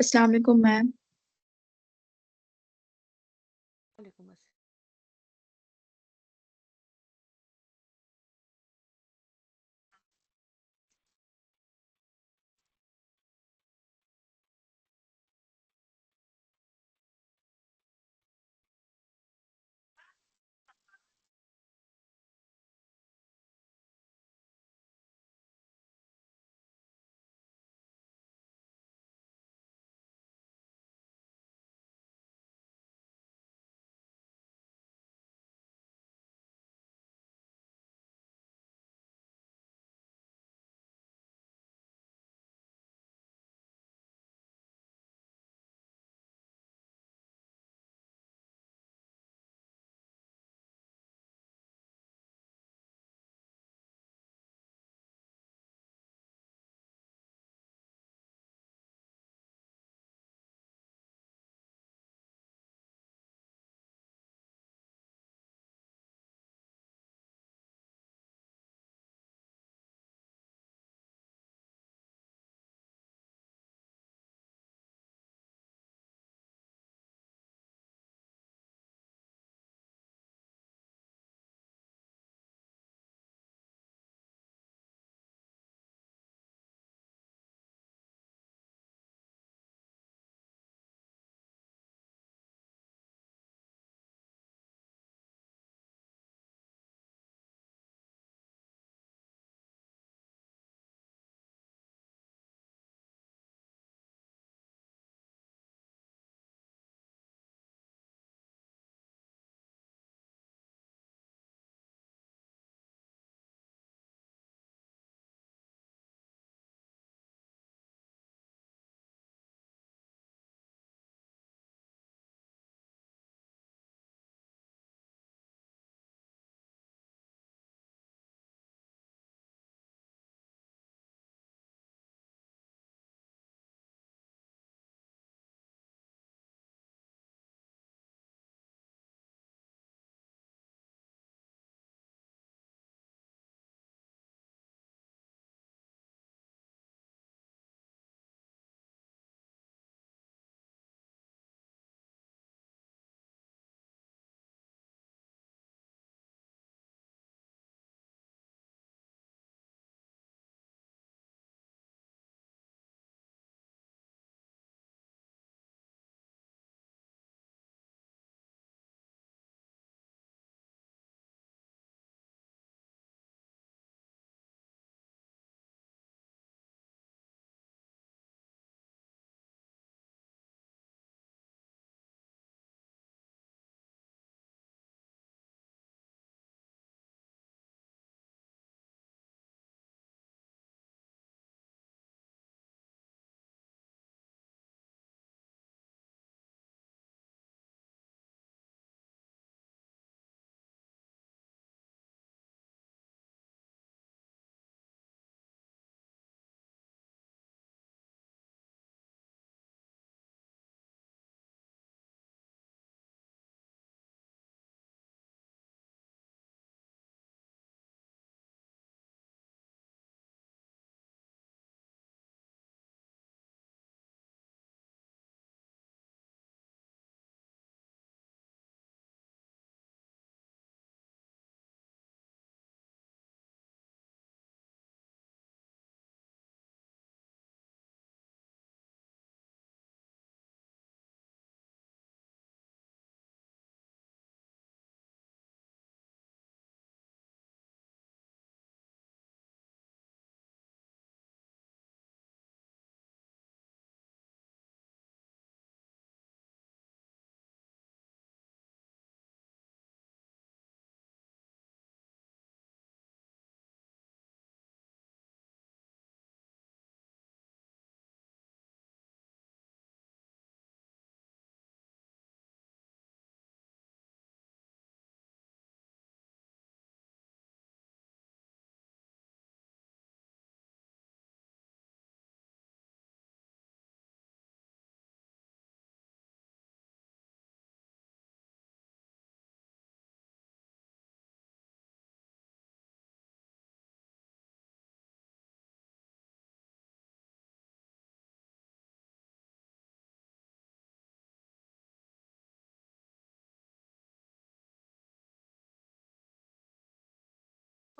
अस्सलाम वालेकुम मैम। वालेकुम अस्सलाम।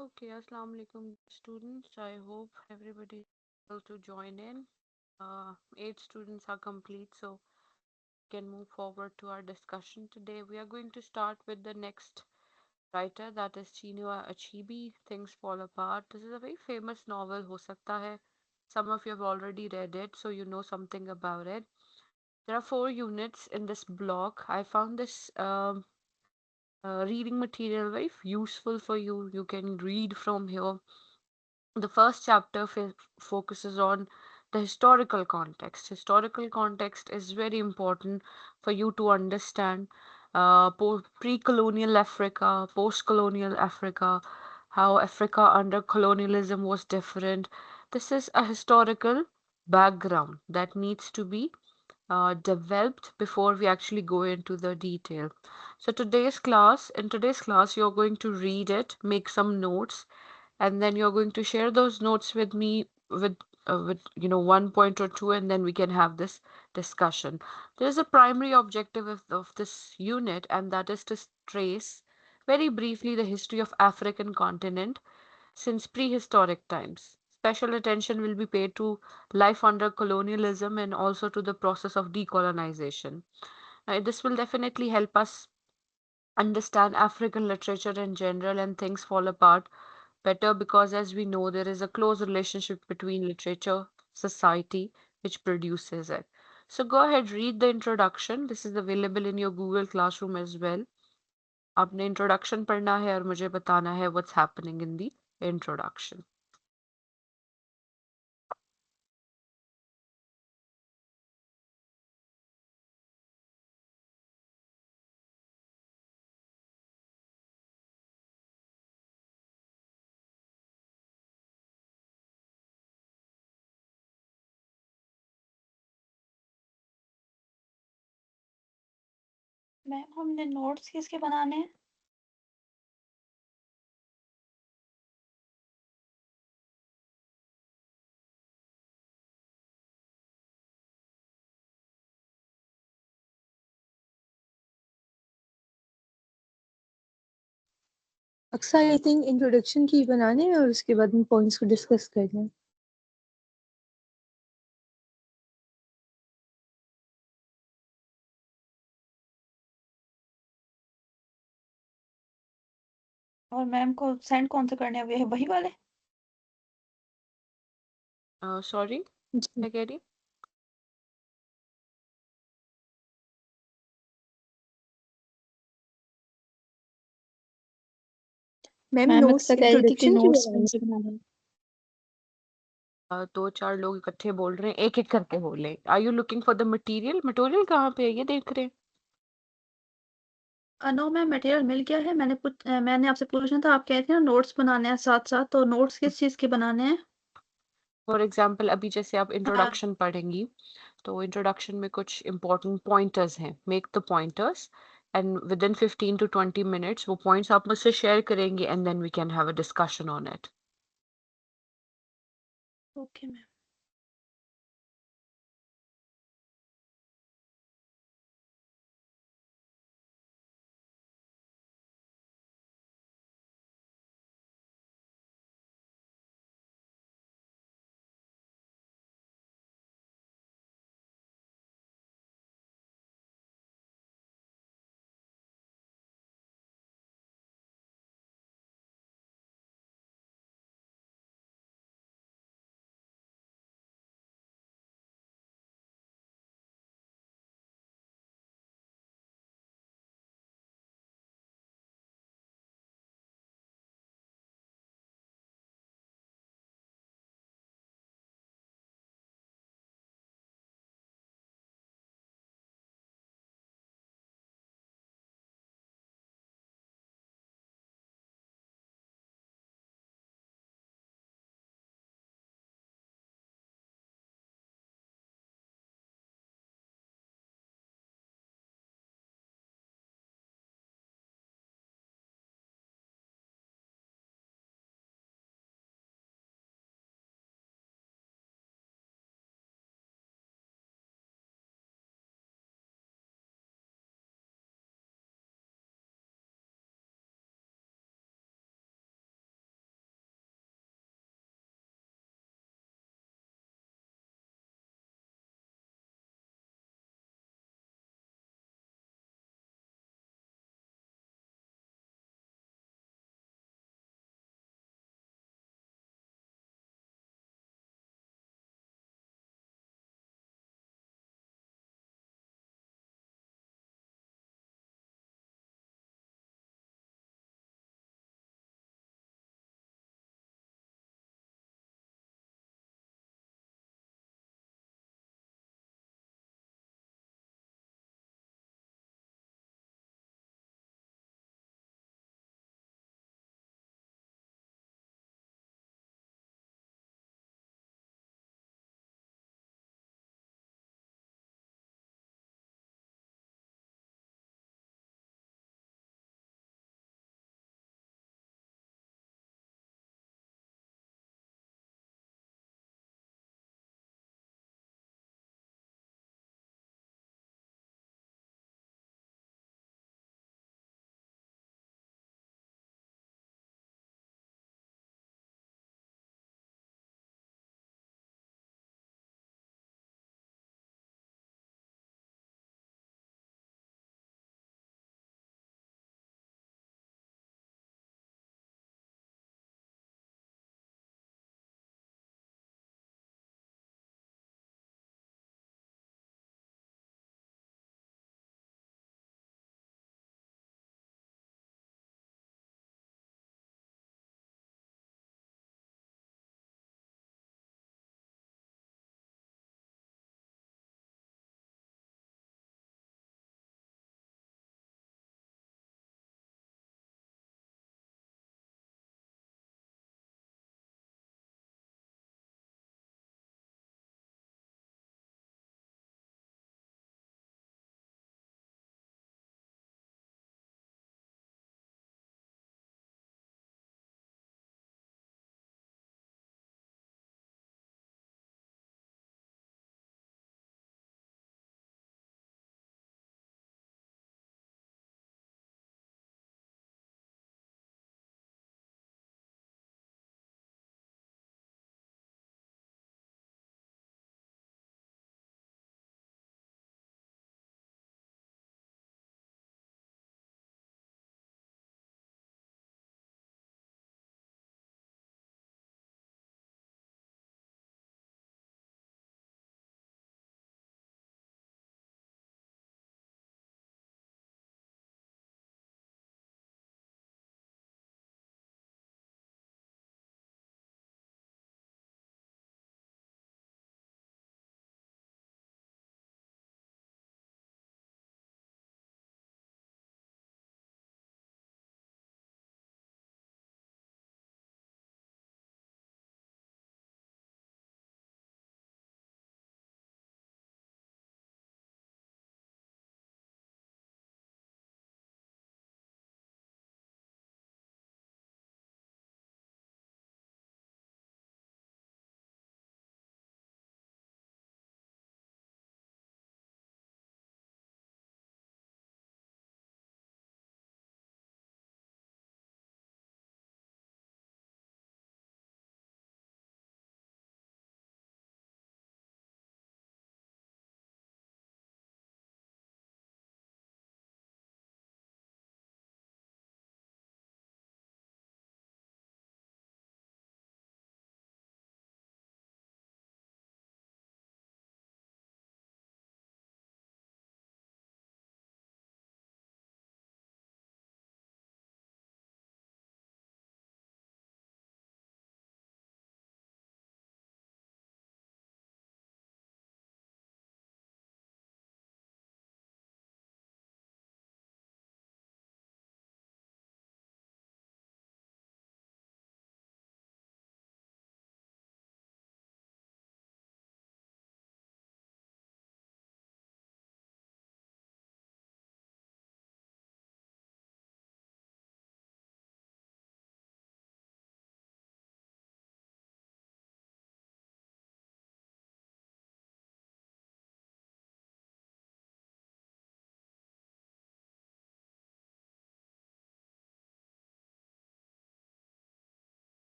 Okay, Assalamu alaikum students. I hope everybody is able to join in. Eight students are complete, so we can move forward to our discussion today. We are going to start with the next writer, that is Chinua Achebe. Things Fall Apart. This is a very famous novel. Ho sakta hai some of you have already read it, so you know something about it. There are four units in this block. I found this reading material very useful for you. You can read from here. The first chapter focuses on the historical context. Historical context is very important for you to understand pre-colonial Africa, post-colonial Africa, how Africa under colonialism was different. This is a historical background that needs to be developed before we actually go into the detail. So in today's class, you're going to read it, make some notes, and then you're going to share those notes with me with 1 point or two, and then we can have this discussion. There is a primary objective of this unit, and that is to trace very briefly the history of African continent since prehistoric times. Special attention will be paid to life under colonialism and also to the process of decolonization. This will definitely help us understand African literature in general and Things Fall Apart better, because as we know, there is a close relationship between literature, society, which produces it. So go ahead, read the introduction. This is available in your Google Classroom as well. आपने introduction पढ़ना है और मुझे बताना है what's happening in the introduction. Ma'am हमने notes किसके बनाने हैं? अक्सर आई थिंक इंट्रोडक्शन की बनाने हैं और उसके बाद में पॉइंट्स को डिस्कस करना है। और मैम को सेंड कौन से करने हैं? वही वाले? Sorry, जी क्या कह रही? मैम मैम नोट्स बता रही थी कि इंट्रोडक्शन की नोट्स कौन बनानी से बनाने हैं? दो चार लोग इकट्ठे बोल रहे हैं, एक एक करके बोले. Are you looking for the material? Material कहाँ पे है ये देख रहे हैं? नो मैम मटेरियल मिल गया है। मैंने आपसे पूछना था, आप कह रहे थे ना नोट्स बनाने हैं साथ-साथ, तो नोट्स किस चीज़ के बनाने हैं? फॉर एग्जाम्पल अभी जैसे आप हाँ। इंट्रोडक्शन पढ़ेंगी, तो इंट्रोडक्शन में कुछ इंपॉर्टेंट पॉइंटर्स हैं. Make the pointers and within 15 to 20 minutes वो पॉइंट्स आप मुझसे शेयर करेंगे and then we can have a discussion on it. Okay ma'am.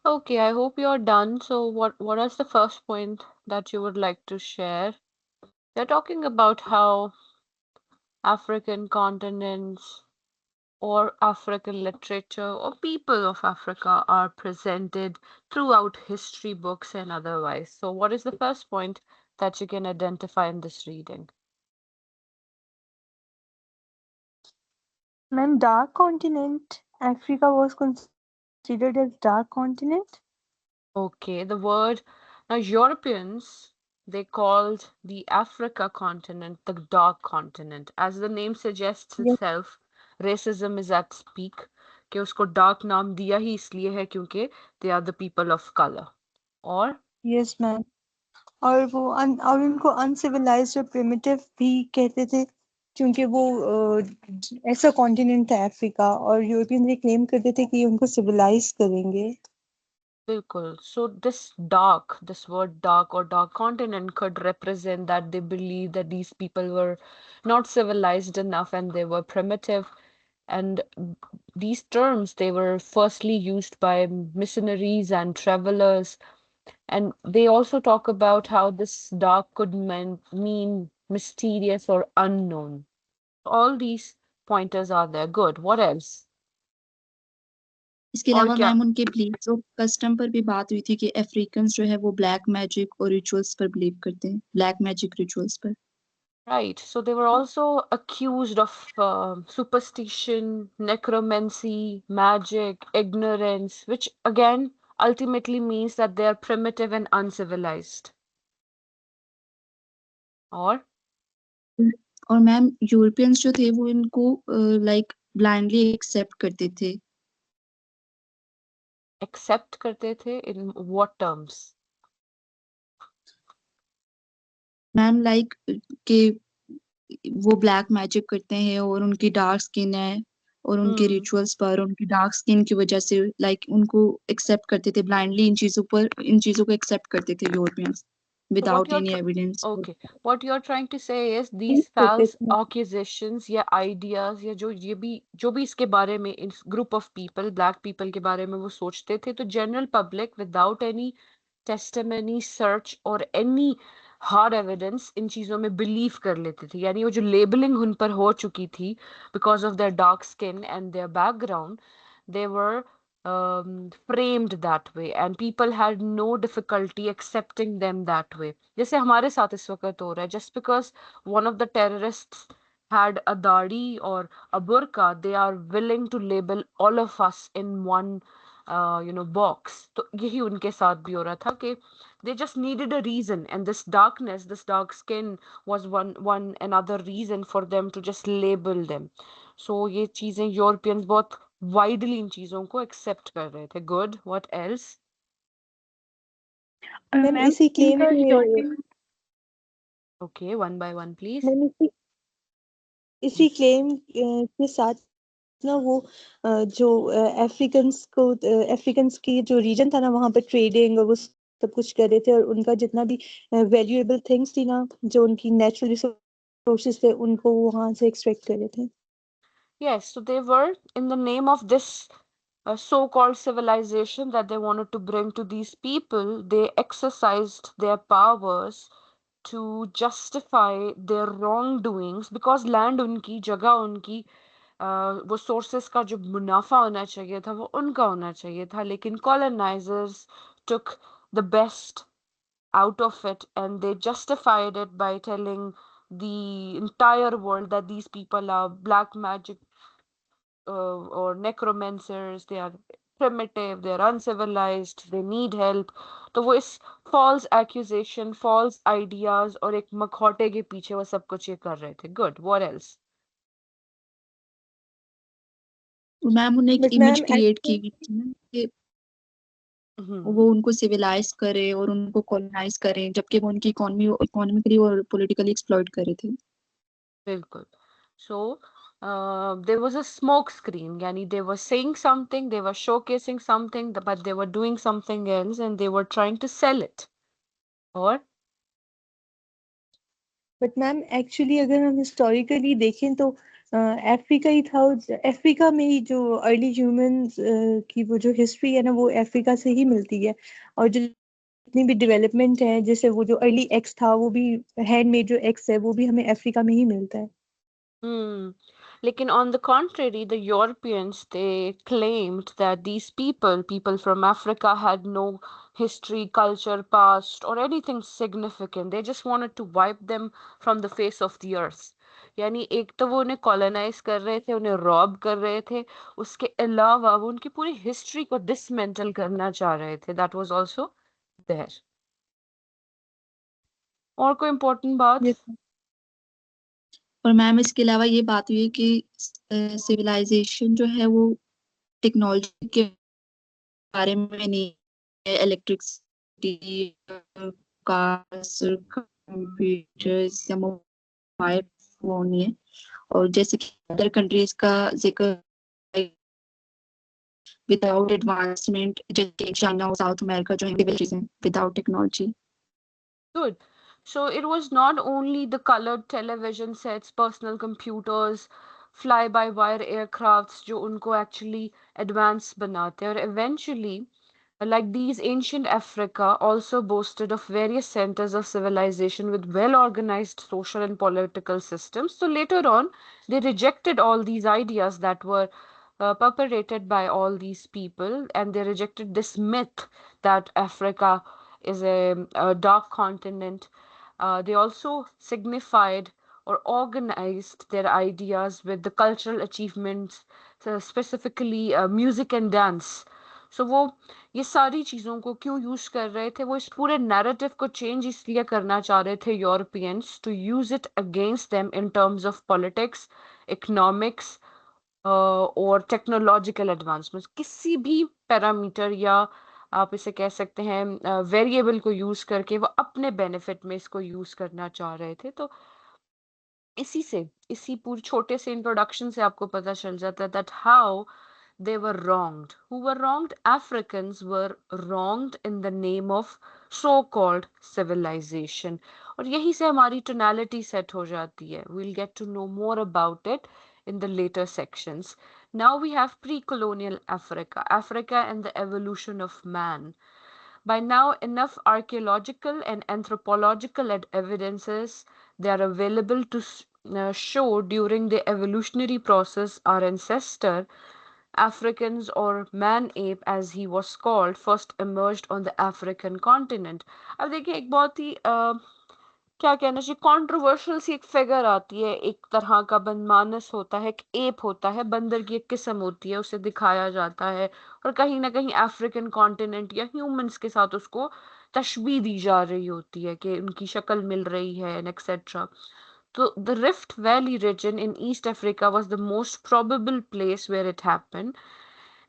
Okay, I hope you're done. So what is the first point that you would like to share? They're talking about how African continents or African literature or people of Africa are presented throughout history books and otherwise. So what is the first point that you can identify in this reading? Ma'am, dark continent. Africa was considered as dark continent. Okay, the word now Europeans they called the Africa continent the dark continent. As the name suggests Yes, itself, racism is at peak. कि उसको dark नाम दिया ही इसलिए है क्योंकि they are the people of color. और yes ma'am. और वो और उनको अनसिविलाइज्ड और प्रिमिटिव भी कहते थे, क्योंकि वो ऐसा कॉन्टिनेंट था अफ्रीका, और यूरोपियन ये क्लेम करते थे कि ये उनको सिविलाइज करेंगे। बिल्कुल. So this word dark or dark continent could represent that they believe that these people were not civilized enough and they were primitive. And these terms, they were firstly used by missionaries and travelers. And they also talk about how this dark could mean mysterious or unknown. All these pointers are there. Good. What else? इसके और अलावा क्या? Ma'am उनके beliefs और custom पर भी बात हुई थी कि अफ्रीकन्स जो है वो ब्लैक मैजिक और रिचुअल्स पर बिलीव करते हैं, ब्लैक मैजिक रिचुअल्स पर। Right. So they were also accused of superstition, necromancy, magic, ignorance, which again ultimately means that they are primitive and uncivilized. Or और मैम यूरोपियंस जो थे वो इनको लाइक ब्लाइंडली एक्सेप्ट करते थे। accept करते थे in what terms? Ma'am like कि वो ब्लैक मैजिक करते हैं और उनकी डार्क स्किन है और उनके Hmm. रिचुअल्स पर उनकी डार्क स्किन की वजह से लाइक उनको एक्सेप्ट करते थे ब्लाइंडली, इन चीजों को एक्सेप्ट करते थे Europeans So what without you're any evidence. okay, what you're trying to say is these करते false थे। accusations या ideas या जो भी इसके बारे में इस group of people, black people के बारे में वो सोचते थे, तो general public without any testimony, search और any hard evidence इन चीजों में believe कर लेते थे। यानी वो जो labeling उन पर हो चुकी थी because of their dark skin and their background, they were framed that way and people had no difficulty accepting them that way. जैसे हमारे साथ इस वक्त हो रहा है, just because one of the terrorists had a dadi or a burqa, they are willing to label all of us in one box. तो यही उनके साथ भी हो रहा था कि they just needed a reason and this darkness, this dark skin was one another reason for them to just label them. So ये चीजें यूरोपियंस बहुत वाइडली इन चीजों को एक्सेप्ट कर रहे थे. Good. What else? Ma'am ma'am इसी क्लेम इनका के European okay, one by one please. Ma'am इसी क्लेम के साथ ना वो जो अफ्रीकन्स की जो रीजन था ना, वहाँ पे ट्रेडिंग और वो सब कुछ कर रहे थे, और उनका जितना भी वैल्यूएबल थिंग्स थी ना, जो उनकी नेचुरल रिसोर्सेज थे, उनको वहाँ से एक्सट्रैक्ट कर रहे थे। Yes, so they were in the name of this so-called civilization that they wanted to bring to these people, they exercised their powers to justify their wrongdoings because land उनकी, जगह उनकी, वो सोर्सेस का जो मुनाफा होना चाहिए था वो उनका होना चाहिए था, लेकिन colonizers took the best out of it and they justified it by telling the entire world that these people are black magic or necromancers, they are primitive, they are uncivilized, they need help. तो वो इस false accusation, false ideas और एक मखौटे के पीछे वो सब कुछ ये कर रहे थे. Good. What else? मैम उन्हें एक बट इमेज मैम क्रिएट की गई थी ना कि Hmm. वो उनको सिविलाइज करे और उनको कॉलोनाइज करें, जबकि वो उनकी इकोनॉमिकली और पॉलिटिकली एक्सप्लॉइट करे थे। बिल्कुल. So there was a smoke screen. Yani they were saying something, they were showcasing something, but they were doing something else and they were trying to sell it. Or but ma'am actually अगर हम historically देखें तो Africa ही था, Africa में ही जो early humans की वो जो हिस्ट्री है ना, वो अफ्रीका से ही मिलती है। और जो जितनी भी डेवलपमेंट है, जैसे वो जो अर्ली एक्स था, वो भी हैंडमेड जो एक्स है, वो भी हमें अफ्रीका में ही मिलता है। Lekin on the contrary, the Europeans, they claimed that these people from Africa had no history, culture, past, or anything significant. They just wanted to wipe them from the face of the earth. यानी एक तो वो उन्हें colonise कर रहे थे, उन्हें Rob कर रहे थे, उसके अलावा वो उनकी पूरी हिस्ट्री को डिसमेंटल करना चाह रहे थे. That was also there. और कोई इम्पोर्टेंट बात? Yes. और मैम इसके अलावा ये बात हुई है कि सिविलाइजेशन जो है वो टेक्नोलॉजी के बारे में नहीं है, इलेक्ट्रिसिटी, कार्स, कंप्यूटर्स या मोबाइल फोन है। और जैसे कि अदर कंट्रीज का जिक्र विदाउट एडवांसमेंट, जैसे चाइना और साउथ अमेरिका जो है without technology. Good. So it was not only the colored television sets, personal computers, fly-by-wire aircrafts जो उनको actually advanced बनाते हैं, और eventually like these ancient Africa also boasted of various centers of civilization with well-organized social and political systems. So later on, they rejected all these ideas that were perpetrated by all these people, and they rejected this myth that Africa is a dark continent. They also signified or organized their ideas with the cultural achievements, so specifically music and dance. So वो ये सारी चीज़ों को क्यों use कर रहे थे? वो इस पूरे नैरेटिव को चेंज इसलिए करना चाह रहे थे Europeans, to use it against them in terms of politics, economics और टेक्नोलॉजिकल एडवांसमेंट। किसी भी पैरामीटर या आप इसे कह सकते हैं वेरिएबल को यूज करके वो अपने बेनिफिट में इसको यूज करना चाह रहे थे। तो इसी पूरे छोटे से इंट्रोडक्शन से आपको पता चल जाता है that how they were wronged. Who were wronged? Africans were wronged in the name of so-called civilization. और यहीं से हमारी tonality set हो जाती है. We'll get to know more about it in the later sections. Now we have pre-colonial Africa, Africa and the evolution of man. By now, enough archaeological and anthropological evidences they are available to show during the evolutionary process our ancestor Africans or man-ape as he was called first emerged on the African continent. अब देखिए एक बहुत ही क्या कहना चाहिए controversial सी एक figure आती है, एक तरह का बनमानस होता है, एक एप होता है, बंदर की एक किस्म होती है, उसे दिखाया जाता है और कहीं ना कहीं अफ्रीकन कॉन्टिनेंट या ह्यूमंस के साथ उसको तशबीह दी जा रही होती है कि उनकी शक्ल मिल रही है and etcetera. So the Rift Valley region in East Africa was the most probable place where it happened.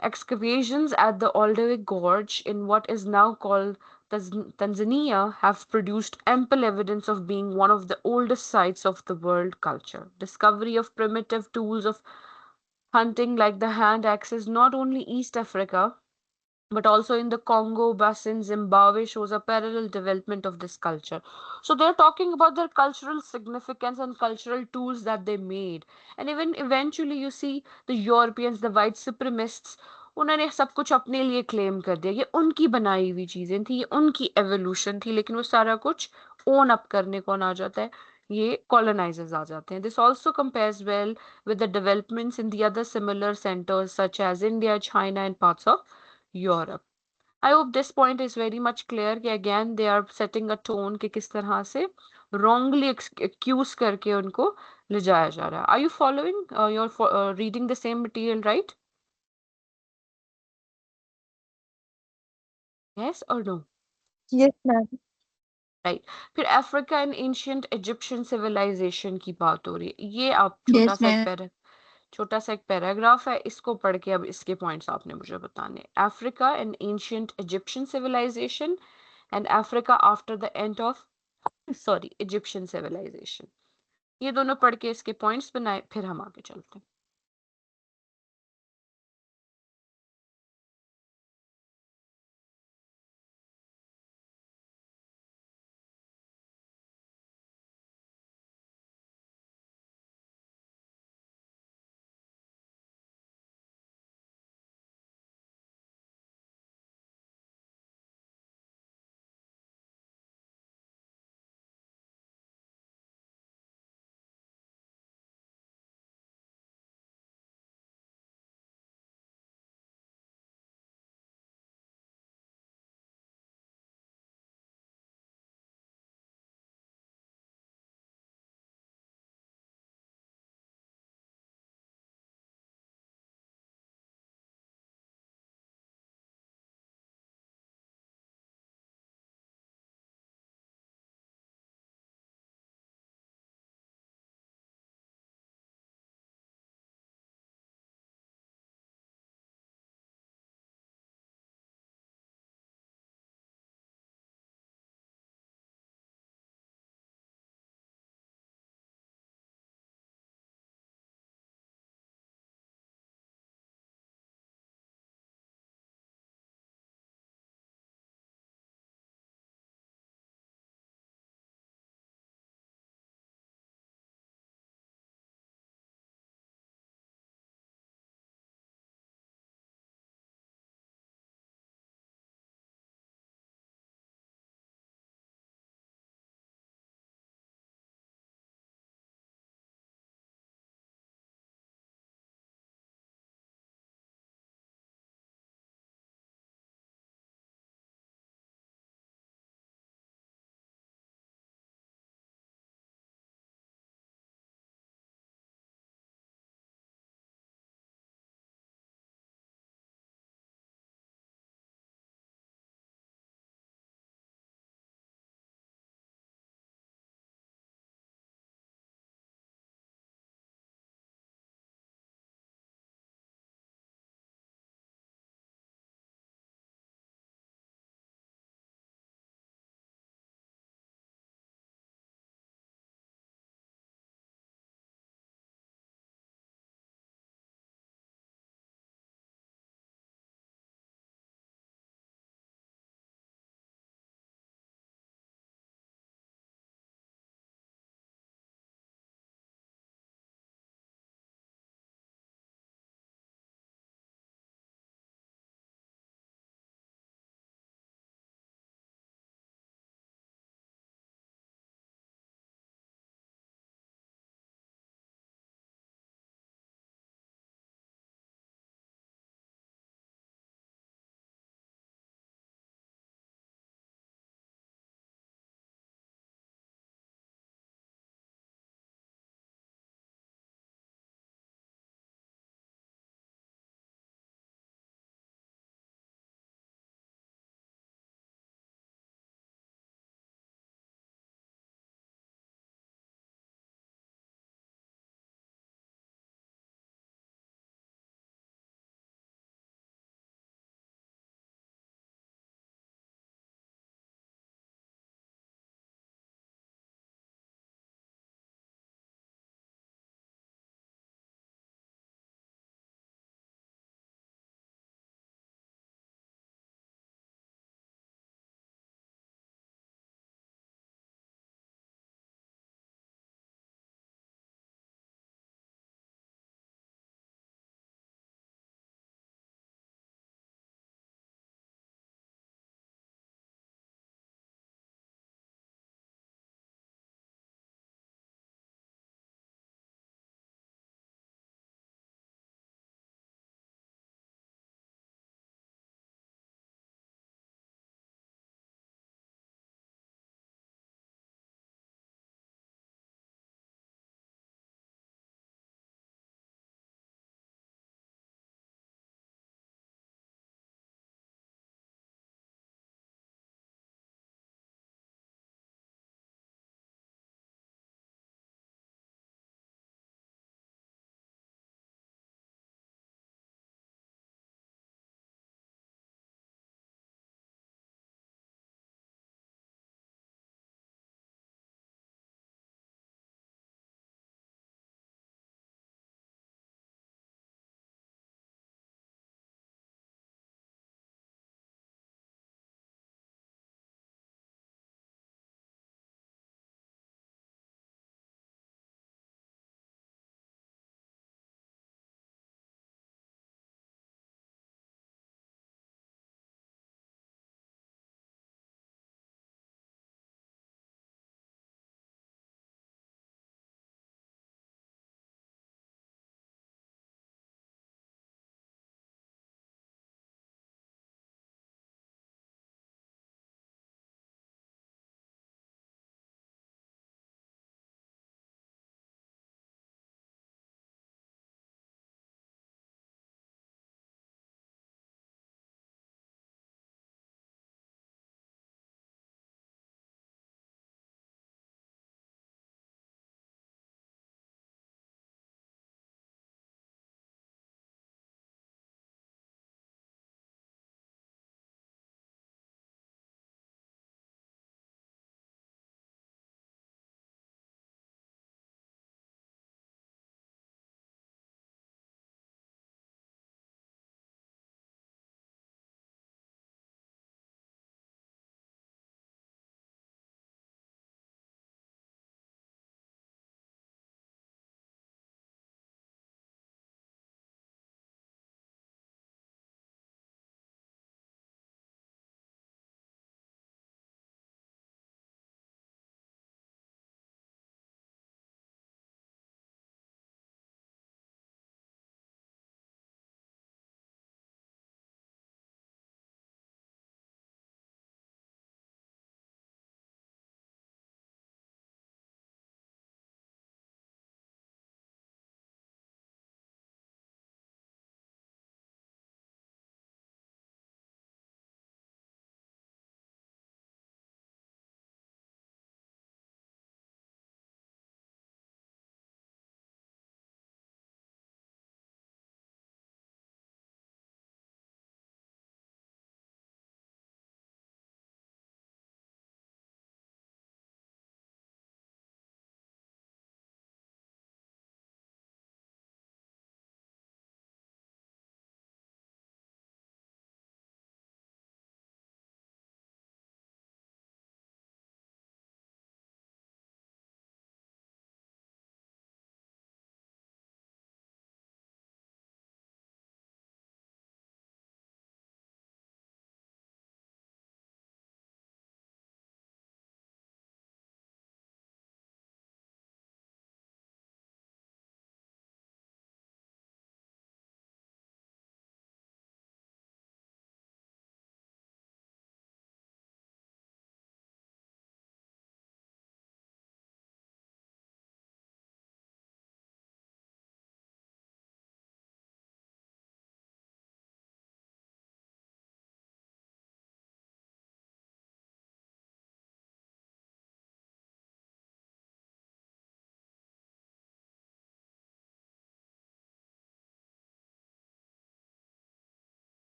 Excavations at the Olduvai Gorge in what is now called Tanzania have produced ample evidence of being one of the oldest sites of the world culture. Discovery of primitive tools of hunting like the hand axe is not only East Africa but also in the Congo Basin, Zimbabwe shows a parallel development of this culture. So they're talking about their cultural significance and cultural tools that they made. And even eventually you see the Europeans, the white supremacists, उन्होंने सब कुछ अपने लिए claim कर दिया, ये उनकी बनाई हुई चीजें थी, ये उनकी एवोल्यूशन थी, लेकिन वो सारा कुछ ओन अप करने कौन आ जाता है? ये colonizers आ जाते हैं. This also compares well with the developments in the other similar centers such as India, China and parts of Europe. I hope this point is very much clear कि again they are setting a tone कि किस तरह से wrongly accuse करके उनको ले जाया जा रहा है. Are you following? You're reading the same material, right? Yes or no? Yes, ma'am. Right. फिर Africa and ancient Egyptian civilisation की बात हो रही है. ये आप यस मैम। छोटा सा एक पैराग्राफ है, इसको पढ़ के अब इसके पॉइंट्स आपने मुझे बताने. Africa and ancient Egyptian civilisation and Africa after the end of Egyptian civilisation. ये दोनों पढ़ के इसके पॉइंट्स बनाए, फिर हम आगे चलते हैं.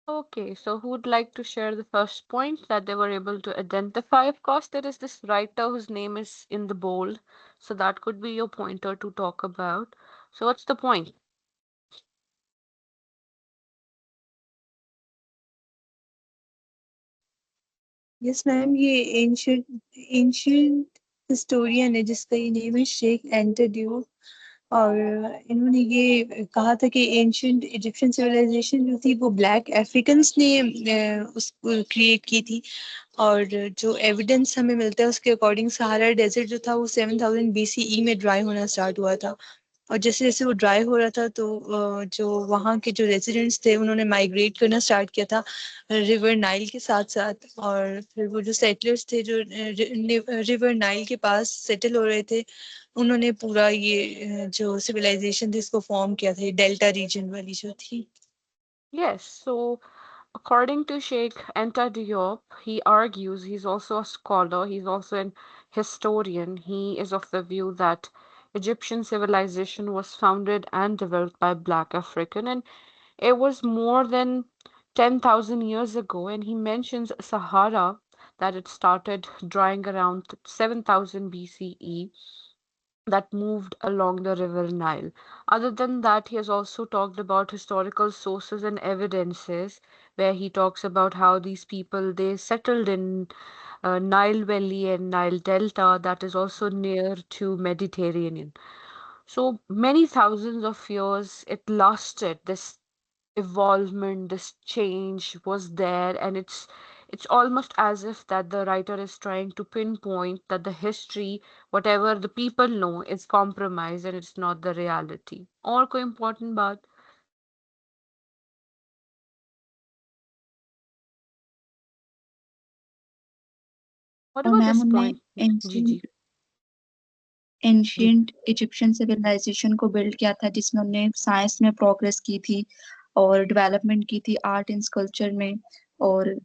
Okay, so who would like to share the first point that they were able to identify? Of course, there is this writer whose name is in the bold, so that could be your pointer to talk about. So, what's the point? Yes ma'am, ये ancient historian है जिसका ये name है Sheikh enter Duke, और इन्होंने ये कहा था कि एंशियंट इजिप्शियन सिविलाइजेशन जो थी वो ब्लैक अफ्रीकन्स ने उसको क्रिएट की थी, और जो एविडेंस हमें मिलता है उसके अकॉर्डिंग सहारा डेजर्ट जो था वो 7000 BCE में ड्राई होना स्टार्ट हुआ था, और जैसे जैसे वो ड्राई हो रहा था तो जो वहाँ के जो रेजिडेंट्स थे उन्होंने माइग्रेट करना स्टार्ट किया था रिवर नाइल के साथ साथ, और फिर वो जो सेटलर्स थे जो रिवर नाइल के पास सेटल हो रहे थे उन्होंने पूरा ये जो सिविलाइजेशन थी इसको फॉर्म किया था, डेल्टा रीजन वाली जो थी। Yes, so according to Sheikh Anta Diop, he argues, he's also a scholar, he's also an historian. He is of the view that Egyptian civilization was founded and developed by Black African, and it was more than 10,000 years ago. And he mentions Sahara, that it started drying around 7000 BCE, that moved along the river Nile. Other than that, he has also talked about historical sources and evidences where he talks about how these people they settled in Nile Valley and Nile Delta that is also near to Mediterranean. So many thousands of years it lasted. This evolvement, this change was there, and it's almost as if that the writer is trying to pinpoint that the history, whatever the people know, is compromised and it's not the reality. और कोई important बात? What और about ma'am this उनने point? जी जी जी ancient Egyptian civilisation को build किया था जिसमें उन्होंने साइंस में प्रोग्रेस की थी और डेवलपमेंट की थी आर्ट एंड स्कल्पचर में और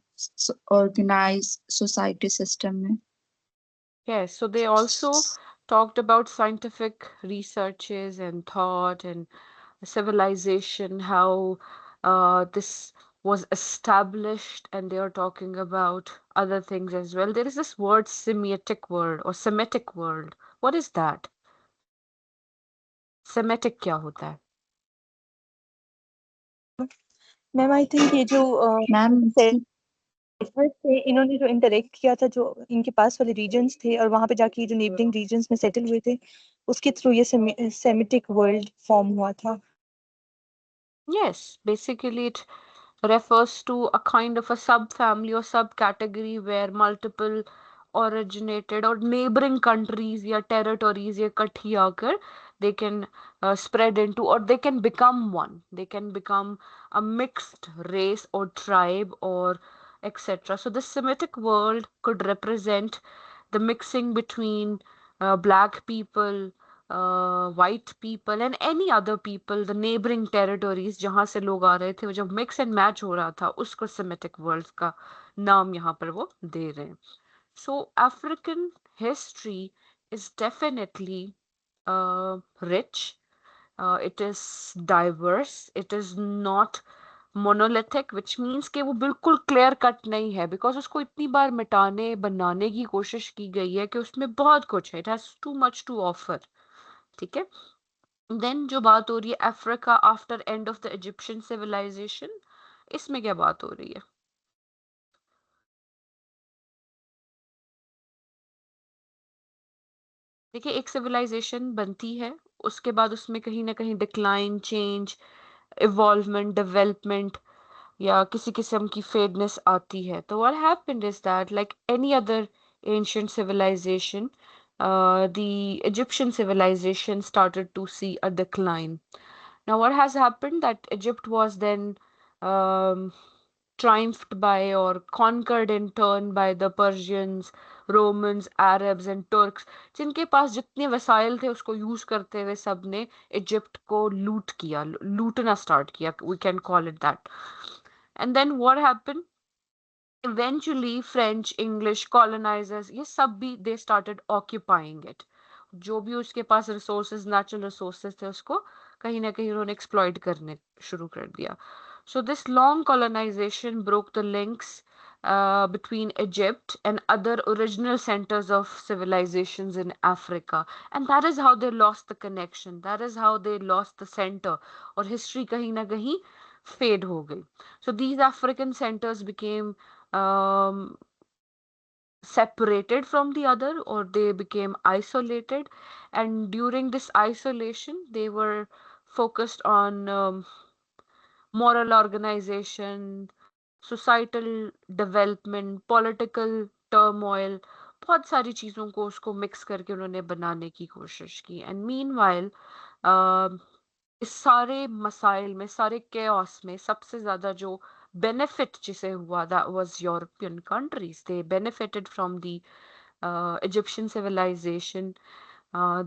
ऑर्गेनाइज सोसाइटी सिस्टम में। Yes, so they also talked about scientific researches and thought and civilization, how this was established, and they are talking about other things as well. There is this word Semitic world or Semitic world. What is that? Semitic क्या होता है? Ma'am I think ये जो ma'am settlers थे इन्होंने जो interact किया था जो इनके पास वाले रीजन्स थे और वहां पे जाके जो नेबरिंग रीजन्स में सेटल हुए थे उसके थ्रू ये सेमिटिक वर्ल्ड फॉर्म हुआ था। Yes, basically it refers to a kind of a subfamily or subcategory where multiple originated or neighboring countries या territories या इकट्ठी आकर they can spread into or they can become one. They can become a mixed race or tribe or etc. So the Semitic world could represent the mixing between black people, white people and any other people, the neighboring territories जहाँ से लोग आ रहे थे वो जब mix and match हो रहा था उसको Semitic world का नाम यहाँ पर वो दे रहे हैं. So African history is definitely rich. It is diverse. It is not monolithic, which means कि वो बिल्कुल क्लियर कट नहीं है बिकॉज उसको इतनी बार मिटाने बनाने की कोशिश की गई है कि उसमें बहुत कुछ है. It has too much to offer. ठीक है. देन जो बात हो रही है Africa after end of the Egyptian civilisation, इसमें क्या बात हो रही है? देखिए एक सिविलाइजेशन बनती है उसके बाद उसमें कहीं ना कहीं डिक्लाइन चेंज इवॉल्वमेंट डेवलपमेंट या किसी किस्म की फेडनेस आती है. तो what happened is that like any other ancient civilization, the Egyptian civilization started to see a decline. Now what has happened that Egypt was then um, triumphed by or conquered in turn by the Persians, Romans, Arabs and Turks, जिनके पास जितने वसाइल थे उसको use करते हुए सबने Egypt को लूट किया, लूटना स्टार्ट किया, we can call it that. And then what happened? Eventually, French, English colonizers, ये सब भी they started occupying it. जो भी उसके पास resources, natural resources थे उसको कहीं ना कहीं उन्होंने exploit करने शुरू कर दिया. So this long colonization broke the links between Egypt and other original centers of civilizations in Africa. And that is how they lost the connection. That is how they lost the center. और history कहीं ना कहीं fade हो गई. So these African centers became separated from the other, or they became isolated. And during this isolation, they were focused on moral organization, societal development, political turmoil, बहुत सारी चीज़ों को उसको मिक्स करके उन्होंने बनाने की कोशिश की. एंड मीनवाइल इस सारे मसाइल में, सारे केओस में सबसे ज़्यादा जो बेनिफिट जिसे हुआ, that was European countries. They benefited from the Egyptian civilization.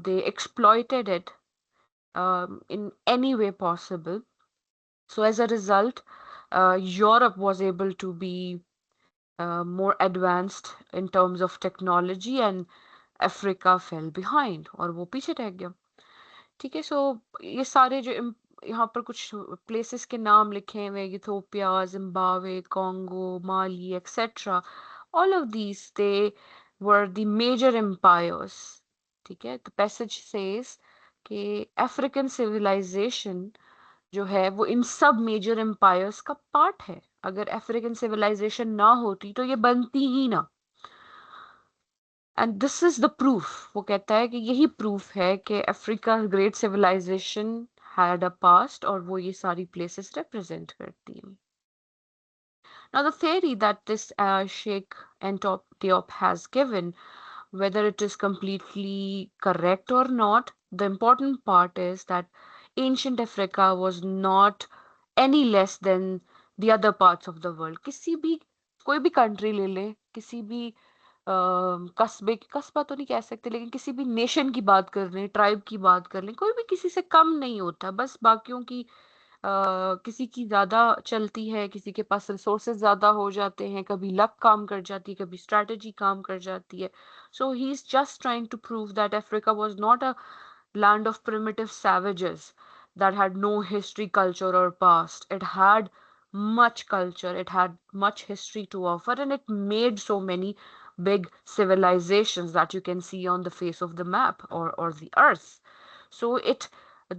They exploited it in any way possible. So as a result, Europe was able to be more advanced in terms of technology, and Africa fell behind, और वो पीछे रह गया. ठीक है. सो ये सारे जो यहाँ पर कुछ प्लेसेस के नाम लिखे हुए, Ethiopia, Zimbabwe, Congo, Mali, etcetera, all of these, they were the major empires. ठीक है. The passage says कि African civilization जो है वो इन सब मेजर एम्पायर्स का पार्ट है. अगर अफ्रीकन सिविलाइजेशन ना होती तो ये बनती ही ना. And this is the proof. वो कहता है कि यही प्रूफ है कि Africa great civilisation had a past, और वो ये सारी प्लेसेस रिप्रेजेंट करती हैं. Now the theory that this Sheikh Diop has given, whether it is completely correct or not, the important part is that ancient Africa was not any less than the other parts of the world. किसी भी कोई भी country ले ले, किसी भी कस्बा तो नहीं कह सकते, लेकिन किसी भी नेशन की बात कर लें, ट्राइब की बात कर लें, कोई भी किसी से कम नहीं होता. बस बाकियों की किसी की ज्यादा चलती है, किसी के पास रिसोर्सेज ज्यादा हो जाते हैं, कभी लक काम कर जाती है, कभी स्ट्रेटजी काम कर जाती है. So he is just trying to prove that Africa was not a land of primitive savages that had no history, culture, or past. It had much culture, it had much history to offer, and it made so many big civilizations that you can see on the face of the map, or the earth. So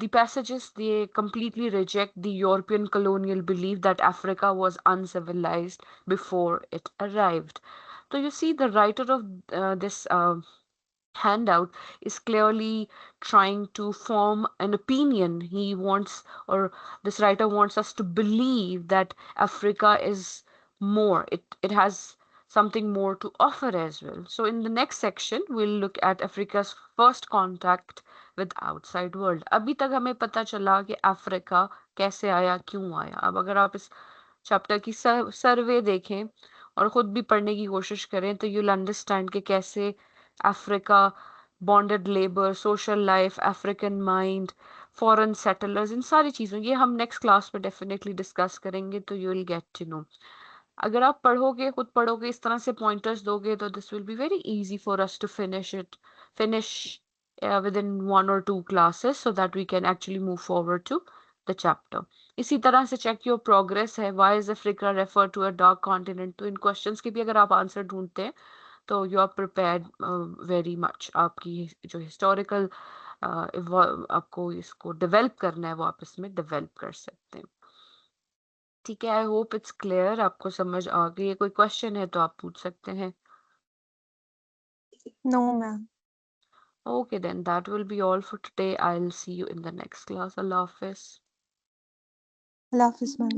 the passages, they completely reject the European colonial belief that Africa was uncivilized before it arrived. So you see, the writer of this handout is clearly trying to form an opinion. He wants, or this writer wants us to believe that Africa is more. It has something more to offer as well. So in the next section, we'll look at Africa's first contact with outside world. अभी तक हमें पता चला कि Africa कैसे आया, क्यों आया. अब अगर आप इस चैप्टर की सर्वे देखें और खुद भी पढ़ने की कोशिश करें, तो you'll understand कि कैसे Africa, bonded labor, social life, African mind, foreign settlers, इन सारी चीज़ों, ये हम नेक्स्ट क्लास में डेफिनेटली डिस्कस करेंगे. तो you will get to know. अगर आप पढ़ोगे, खुद पढ़ोगे, इस तरह से पॉइंटर्स दोगे, तो this will be very easy for us to finish within 1 or 2 classes, so that we can actually move forward to the chapter. इसी तरह से चेक योर प्रोग्रेस है. why is Africa referred to a dark continent? तो इन questions के भी अगर आप answer ढूंढते हैं, तो you are prepared very much. आपकी जो हिस्टोरिकल आपको इसको डेवलप करना है, वो आप इसमें डेवलप कर सकते हैं. ठीक है. I hope it's clear. आपको समझ आ गई है. कोई क्वेश्चन है तो आप पूछ सकते हैं. No, ma'am. Okay, then that will be all for today. I'll see you in the next class. Allah Hafiz. Allah Hafiz, ma'am.